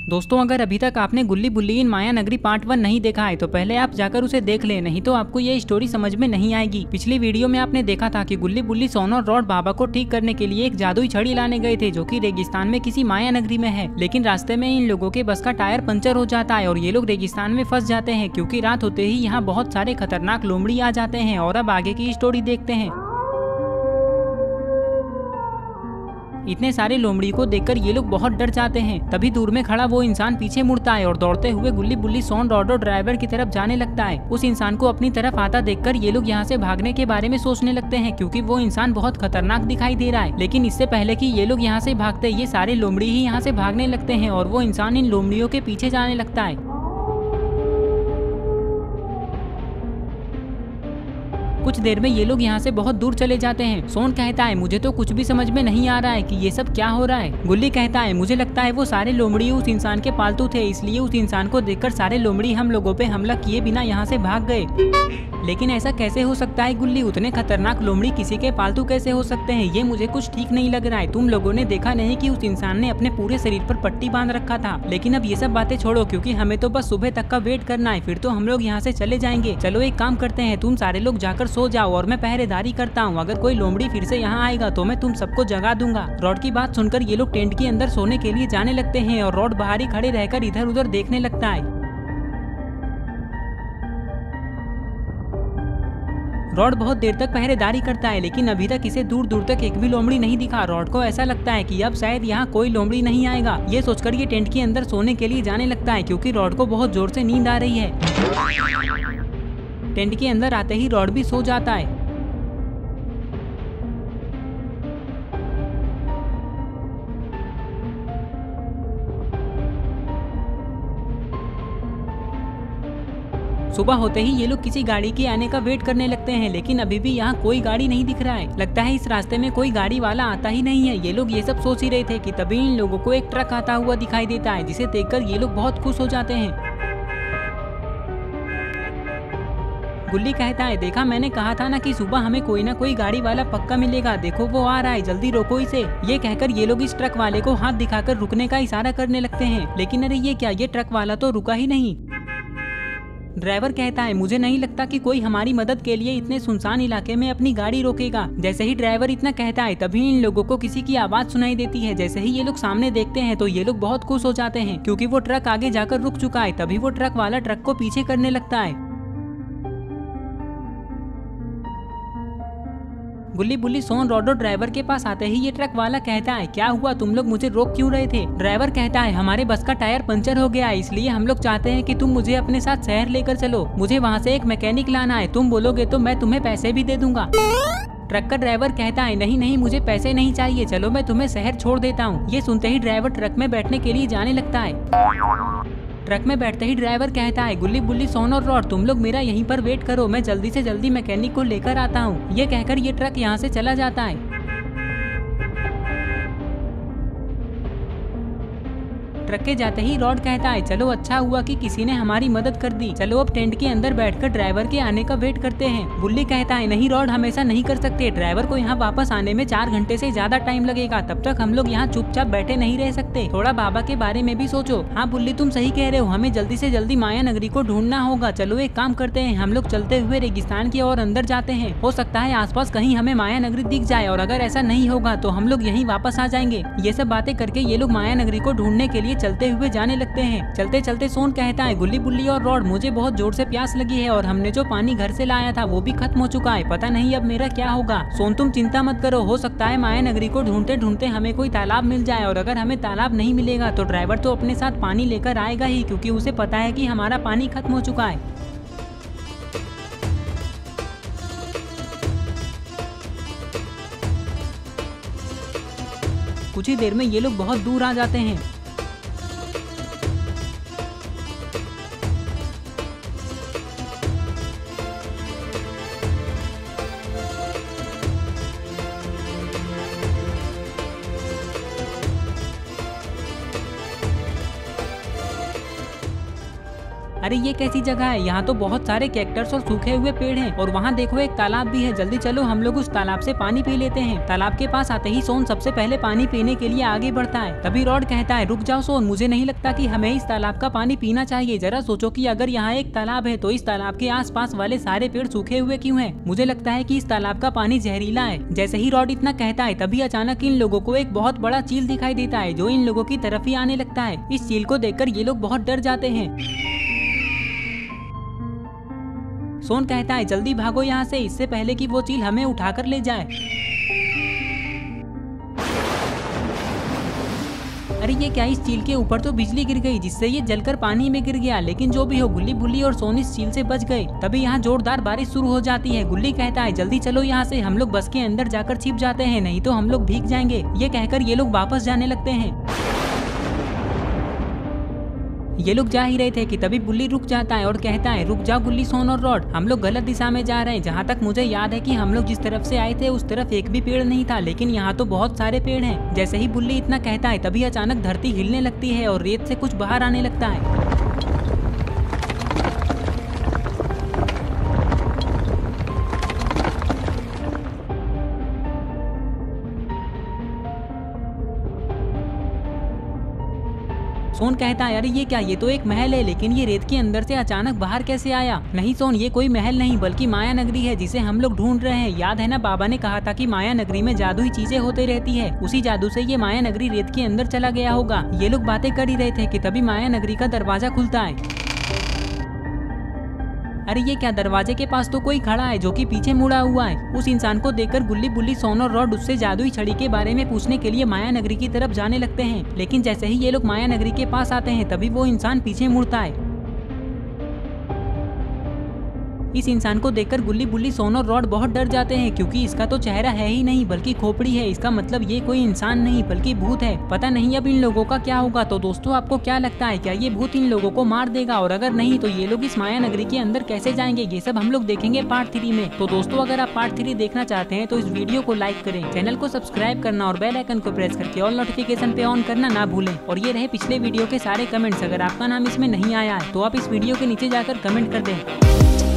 दोस्तों अगर अभी तक आपने गुल्ली बुल्ली इन माया नगरी पार्ट 1 नहीं देखा है तो पहले आप जाकर उसे देख लें, नहीं तो आपको ये स्टोरी समझ में नहीं आएगी। पिछली वीडियो में आपने देखा था कि गुल्ली बुल्ली सोन और रॉड बाबा को ठीक करने के लिए एक जादुई छड़ी लाने गए थे जो कि रेगिस्तान में किसी माया नगरी में है। लेकिन रास्ते में इन लोगों के बस का टायर पंचर हो जाता है और ये लोग रेगिस्तान में फंस जाते हैं क्योंकि रात होते ही यहाँ बहुत सारे खतरनाक लोमड़ी आ जाते हैं। और अब आगे की स्टोरी देखते हैं। इतने सारे लोमड़ी को देखकर ये लोग बहुत डर जाते हैं। तभी दूर में खड़ा वो इंसान पीछे मुड़ता है और दौड़ते हुए गुल्ली बुल्ली सोन रॉड और ड्राइवर की तरफ जाने लगता है। उस इंसान को अपनी तरफ आता देखकर ये लोग यहाँ से भागने के बारे में सोचने लगते हैं क्योंकि वो इंसान बहुत खतरनाक दिखाई दे रहा है। लेकिन इससे पहले कि ये लोग यहाँ से भागते ये सारे लोमड़ी ही यहाँ से भागने लगते हैं और वो इंसान इन लोमड़ियों के पीछे जाने लगता है। कुछ देर में ये लोग यहाँ से बहुत दूर चले जाते हैं। सोन कहता है मुझे तो कुछ भी समझ में नहीं आ रहा है कि ये सब क्या हो रहा है। गुल्ली कहता है मुझे लगता है वो सारे लोमड़ी उस इंसान के पालतू थे, इसलिए उस इंसान को देखकर सारे लोमड़ी हम लोगों पे हमला किए बिना यहाँ से भाग गए। लेकिन ऐसा कैसे हो सकता है गुल्ली, उतने खतरनाक लोमड़ी किसी के पालतू कैसे हो सकते हैं? ये मुझे कुछ ठीक नहीं लग रहा है। तुम लोगों ने देखा नहीं कि उस इंसान ने अपने पूरे शरीर पर पट्टी बांध रखा था। लेकिन अब ये सब बातें छोड़ो क्योंकि हमें तो बस सुबह तक का वेट करना है, फिर तो हम लोग यहाँ से चले जाएंगे। चलो एक काम करते हैं, तुम सारे लोग जाकर सो जाओ और मैं पहरेदारी करता हूँ। अगर कोई लोमड़ी फिर से यहाँ आएगा तो मैं तुम सबको जगा दूंगा। रॉड की बात सुनकर ये लोग टेंट के अंदर सोने के लिए जाने लगते हैं और रॉड बाहर ही खड़े रहकर इधर उधर देखने लगता है। रॉड बहुत देर तक पहरेदारी करता है लेकिन अभी तक इसे दूर दूर तक एक भी लोमड़ी नहीं दिखा। रॉड को ऐसा लगता है कि अब शायद यहाँ कोई लोमड़ी नहीं आएगा। ये सोचकर ये टेंट के अंदर सोने के लिए जाने लगता है क्योंकि रॉड को बहुत जोर से नींद आ रही है। टेंट के अंदर आते ही रॉड भी सो जाता है। सुबह होते ही ये लोग किसी गाड़ी के आने का वेट करने लगते हैं लेकिन अभी भी यहाँ कोई गाड़ी नहीं दिख रहा है। लगता है इस रास्ते में कोई गाड़ी वाला आता ही नहीं है। ये लोग ये सब सोच ही रहे थे कि तभी इन लोगों को एक ट्रक आता हुआ दिखाई देता है जिसे देखकर ये लोग बहुत खुश हो जाते हैं। गुल्ली कहता है देखा, मैंने कहा था ना कि सुबह हमें कोई ना कोई गाड़ी वाला पक्का मिलेगा। देखो वो आ रहा है, जल्दी रोको इसे। ये कहकर ये लोग इस ट्रक वाले को हाथ दिखाकर रुकने का इशारा करने लगते हैं लेकिन अरे ये क्या, ये ट्रक वाला तो रुका ही नहीं। ड्राइवर कहता है मुझे नहीं लगता कि कोई हमारी मदद के लिए इतने सुनसान इलाके में अपनी गाड़ी रोकेगा। जैसे ही ड्राइवर इतना कहता है तभी इन लोगों को किसी की आवाज सुनाई देती है। जैसे ही ये लोग सामने देखते हैं तो ये लोग बहुत खुश हो जाते हैं क्योंकि वो ट्रक आगे जाकर रुक चुका है। तभी वो ट्रक वाला ट्रक को पीछे करने लगता है। गुल्ली बुल्ली सोन रॉड और ड्राइवर के पास आते ही ये ट्रक वाला कहता है क्या हुआ, तुम लोग मुझे रोक क्यों रहे थे? ड्राइवर कहता है हमारे बस का टायर पंचर हो गया है, इसलिए हम लोग चाहते हैं कि तुम मुझे अपने साथ शहर लेकर चलो। मुझे वहाँ से एक मैकेनिक लाना है, तुम बोलोगे तो मैं तुम्हें पैसे भी दे दूंगा। ट्रक का ड्राइवर कहता है नहीं नहीं, मुझे पैसे नहीं चाहिए, चलो मैं तुम्हें शहर छोड़ देता हूँ। ये सुनते ही ड्राइवर ट्रक में बैठने के लिए जाने लगता है। ट्रक में बैठते ही ड्राइवर कहता है गुल्ली बुल्ली सोन और रॉड तुम लोग मेरा यहीं पर वेट करो, मैं जल्दी से जल्दी मैकेनिक को लेकर आता हूँ। ये कहकर ये ट्रक यहाँ से चला जाता है। ट्रक के जाते ही रॉड कहता है चलो अच्छा हुआ कि किसी ने हमारी मदद कर दी, चलो अब टेंट के अंदर बैठकर ड्राइवर के आने का वेट करते हैं। बुल्ली कहता है नहीं रॉड, हम ऐसा नहीं कर सकते, ड्राइवर को यहाँ वापस आने में 4 घंटे से ज्यादा टाइम लगेगा, तब तक हम लोग यहाँ चुपचाप बैठे नहीं रह सकते, थोड़ा बाबा के बारे में भी सोचो। हाँ बुल्ली तुम सही कह रहे हो, हमें जल्दी से जल्दी माया नगरी को ढूंढना होगा। चलो एक काम करते हैं, हम लोग चलते हुए रेगिस्तान की ओर अंदर जाते हैं, हो सकता है आसपास कहीं हमें माया नगरी दिख जाए और अगर ऐसा नहीं होगा तो हम लोग यहीं वापस आ जाएंगे। ये सब बातें करके ये लोग माया नगरी को ढूंढने के लिए चलते हुए जाने लगते हैं। चलते चलते सोन कहता है गुल्ली बुल्ली और रॉड मुझे बहुत जोर से प्यास लगी है और हमने जो पानी घर से लाया था वो भी खत्म हो चुका है, पता नहीं अब मेरा क्या होगा। सोन तुम चिंता मत करो, हो सकता है माया नगरी को ढूंढते ढूंढते हमें कोई तालाब मिल जाए और अगर हमें तालाब नहीं मिलेगा तो ड्राइवर तो अपने साथ पानी लेकर आएगा ही क्योंकि उसे पता है कि हमारा पानी खत्म हो चुका है। कुछ ही देर में ये लोग बहुत दूर आ जाते हैं। अरे ये कैसी जगह है, यहाँ तो बहुत सारे कैक्टस और सूखे हुए पेड़ हैं और वहाँ देखो एक तालाब भी है। जल्दी चलो हम लोग उस तालाब से पानी पी लेते हैं। तालाब के पास आते ही सोन सबसे पहले पानी पीने के लिए आगे बढ़ता है। तभी रॉड कहता है रुक जाओ सोन, मुझे नहीं लगता कि हमें इस तालाब का पानी पीना चाहिए। जरा सोचो कि अगर यहाँ एक तालाब है तो इस तालाब के आसपास वाले सारे पेड़ सूखे हुए क्यों हैं? मुझे लगता है कि इस तालाब का पानी जहरीला है। जैसे ही रॉड इतना कहता है तभी अचानक इन लोगों को एक बहुत बड़ा चील दिखाई देता है जो इन लोगों की तरफ ही आने लगता है। इस चील को देखकर ये लोग बहुत डर जाते हैं। सोन कहता है जल्दी भागो यहाँ से, इससे पहले कि वो चील हमें उठाकर ले जाए। अरे ये क्या, इस चील के ऊपर तो बिजली गिर गई जिससे ये जलकर पानी में गिर गया। लेकिन जो भी हो गुल्ली बुल्ली और सोन इस चील से बच गए। तभी यहाँ जोरदार बारिश शुरू हो जाती है। गुल्ली कहता है जल्दी चलो यहाँ से, हम लोग बस के अंदर जाकर छिप जाते हैं, नहीं तो हम लोग भीग जाएंगे। ये कहकर ये लोग वापस जाने लगते हैं। ये लोग जा ही रहे थे कि तभी बुल्ली रुक जाता है और कहता है रुक जाओ गुल्ली, सोन और रॉड, हम लोग गलत दिशा में जा रहे हैं। जहाँ तक मुझे याद है कि हम लोग जिस तरफ से आए थे उस तरफ एक भी पेड़ नहीं था, लेकिन यहाँ तो बहुत सारे पेड़ हैं। जैसे ही बुल्ली इतना कहता है तभी अचानक धरती हिलने लगती है और रेत से कुछ बाहर आने लगता है। सोन कहता है अरे ये क्या, ये तो एक महल है, लेकिन ये रेत के अंदर से अचानक बाहर कैसे आया? नहीं सोन, ये कोई महल नहीं बल्कि माया नगरी है जिसे हम लोग ढूंढ रहे हैं। याद है ना बाबा ने कहा था कि माया नगरी में जादुई चीजें होती रहती है, उसी जादू से ये माया नगरी रेत के अंदर चला गया होगा। ये लोग बातें कर ही रहे थे कि तभी माया नगरी का दरवाजा खुलता है। अरे ये क्या, दरवाजे के पास तो कोई खड़ा है जो कि पीछे मुड़ा हुआ है। उस इंसान को देखकर गुल्ली बुल्ली सोन और रॉड उससे जादुई छड़ी के बारे में पूछने के लिए माया नगरी की तरफ जाने लगते हैं। लेकिन जैसे ही ये लोग माया नगरी के पास आते हैं तभी वो इंसान पीछे मुड़ता है। इस इंसान को देखकर गुल्ली बुल्ली सोन और रॉड बहुत डर जाते हैं क्योंकि इसका तो चेहरा है ही नहीं बल्कि खोपड़ी है। इसका मतलब ये कोई इंसान नहीं बल्कि भूत है। पता नहीं अब इन लोगों का क्या होगा। तो दोस्तों आपको क्या लगता है, क्या ये भूत इन लोगों को मार देगा? और अगर नहीं तो ये लोग इस माया नगरी के अंदर कैसे जाएंगे? ये सब हम लोग देखेंगे पार्ट 3 में। तो दोस्तों अगर आप पार्ट 3 देखना चाहते हैं तो इस वीडियो को लाइक करें, चैनल को सब्सक्राइब करना और बेल आइकन को प्रेस करके ऑल नोटिफिकेशन पे ऑन करना ना भूलें। और ये रहे पिछले वीडियो के सारे कमेंट्स। अगर आपका नाम इसमें नहीं आया है तो आप इस वीडियो के नीचे जाकर कमेंट कर दें।